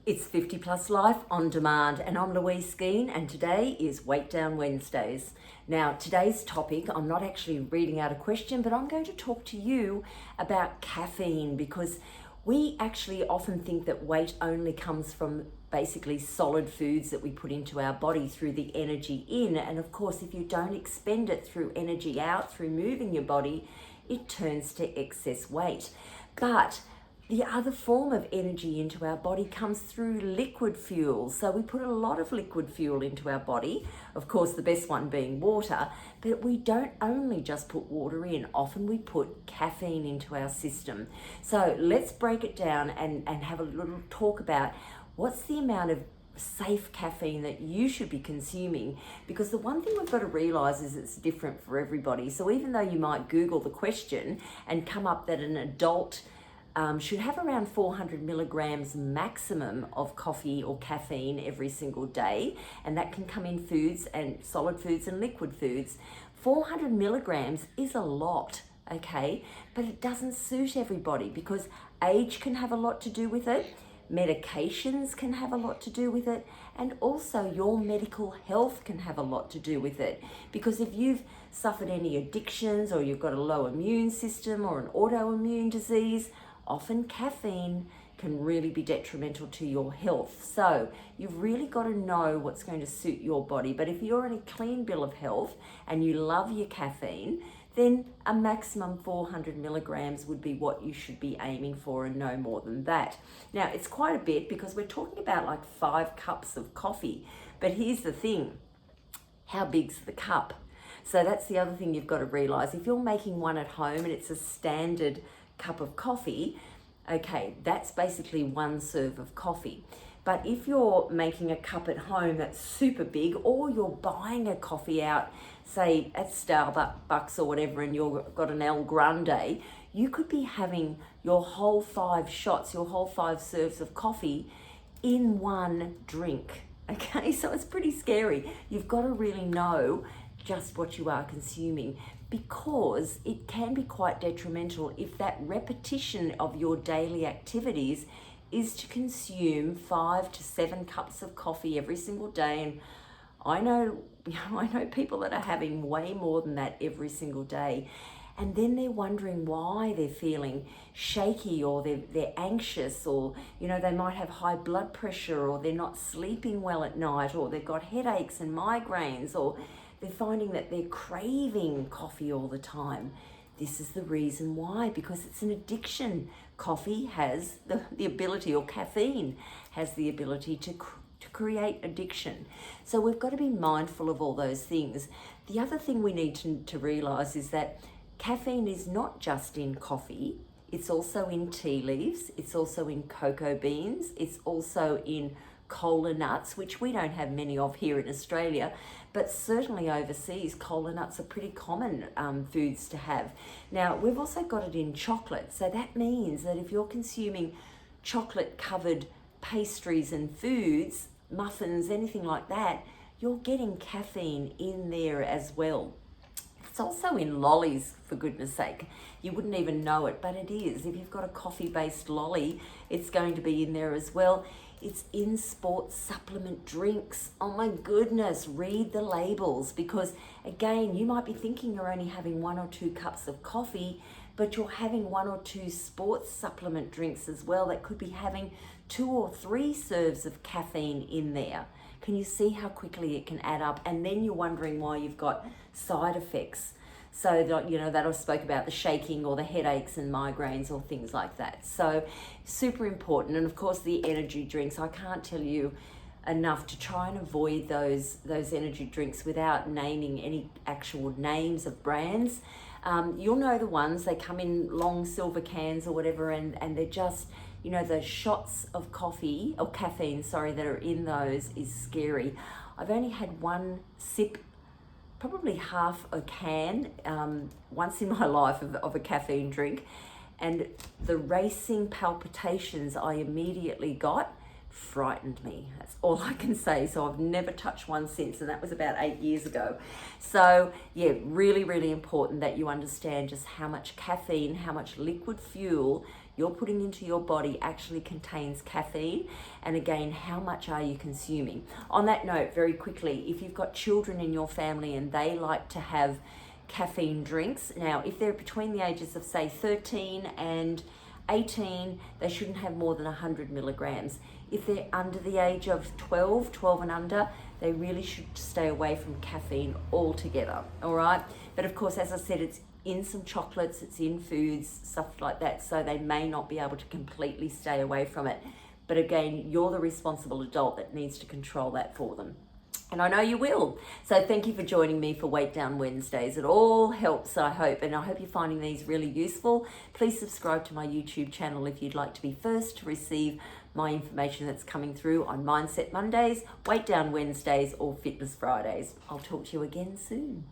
It's 50 Plus Life on Demand, and I'm Louise Skeen, and today is Weight Down Wednesdays. Now, today's topic, I'm not actually reading out a question, but I'm going to talk to you about caffeine, because we actually often think that weight only comes from basically solid foods that we put into our body through the energy in. And of course, if you don't expend it through energy out, through moving your body, it turns to excess weight. But the other form of energy into our body comes through liquid fuel. So we put a lot of liquid fuel into our body, of course the best one being water, but we don't only just put water in, often we put caffeine into our system. So let's break it down and have a little talk about what's the amount of safe caffeine that you should be consuming, because the one thing we've got to realize is it's different for everybody. So even though you might Google the question and come up that an adult should have around 400 milligrams maximum of coffee or caffeine every single day, and that can come in foods and solid foods and liquid foods. 400 milligrams is a lot, okay? But it doesn't suit everybody, because age can have a lot to do with it, medications can have a lot to do with it, and also your medical health can have a lot to do with it. Because if you've suffered any addictions, or you've got a low immune system or an autoimmune disease, often caffeine can really be detrimental to your health. So you've really got to know what's going to suit your body. But if you're in a clean bill of health and you love your caffeine, then a maximum 400 milligrams would be what you should be aiming for, and no more than that. Now, it's quite a bit, because we're talking about like 5 cups of coffee. But here's the thing, how big's the cup? So that's the other thing you've got to realize. If you're making one at home and it's a standard cup of coffee, okay, that's basically 1 serve of coffee. But if you're making a cup at home that's super big, or you're buying a coffee out, say at Starbucks or whatever, and you've got an El Grande, you could be having your whole 5 shots, your whole 5 serves of coffee in one drink. Okay, so it's pretty scary. You've got to really know just what you are consuming, because it can be quite detrimental if that repetition of your daily activities is to consume 5 to 7 cups of coffee every single day. And I know people that are having way more than that every single day. And then they're wondering why they're feeling shaky, or they're anxious, or they might have high blood pressure, or they're not sleeping well at night, or they've got headaches and migraines, or they're finding that they're craving coffee all the time. This is the reason why, because it's an addiction. Coffee has the ability, or caffeine has the ability to create addiction. So we've got to be mindful of all those things. The other thing we need to realize is that caffeine is not just in coffee. It's also in tea leaves. It's also in cocoa beans. It's also in cola nuts, which we don't have many of here in Australia, but certainly overseas, cola nuts are pretty common foods to have. Now, we've also got it in chocolate. So that means that if you're consuming chocolate-covered pastries and foods, muffins, anything like that, you're getting caffeine in there as well. It's also in lollies, for goodness sake. You wouldn't even know it, but it is. If you've got a coffee-based lolly, it's going to be in there as well. It's in sports supplement drinks. Oh my goodness, read the labels, because again, you might be thinking you're only having 1 or 2 cups of coffee, but you're having 1 or 2 sports supplement drinks as well that could be having 2 or 3 serves of caffeine in there. Can you see how quickly it can add up? And then you're wondering why you've got side effects. So that I spoke about, the shaking or the headaches and migraines or things like that. So super important. And of course the energy drinks, I can't tell you enough to try and avoid those energy drinks without naming any actual names of brands. You'll know the ones, they come in long silver cans or whatever, and they're just, the shots of coffee or caffeine, that are in those is scary. I've only had 1 sip, probably half a can, once in my life of a caffeine drink, and the racing palpitations I immediately got frightened me. That's all I can say. So I've never touched one since, and that was about 8 years ago. So yeah, really, really important that you understand just how much caffeine, how much liquid fuel you're putting into your body actually contains caffeine, and again, how much are you consuming? On that note, very quickly, if you've got children in your family and they like to have caffeine drinks, now if they're between the ages of say 13 and 18, they shouldn't have more than 100 milligrams. If they're under the age of 12 and under, they really should stay away from caffeine altogether, all right? But of course, as I said, it's in some chocolates, it's in foods, stuff like that, so they may not be able to completely stay away from it. But again, you're the responsible adult that needs to control that for them. And I know you will. So thank you for joining me for Weight Down Wednesdays. It all helps, I hope. And I hope you're finding these really useful. Please subscribe to my YouTube channel if you'd like to be first to receive my information that's coming through on Mindset Mondays, Weight Down Wednesdays, or Fitness Fridays. I'll talk to you again soon.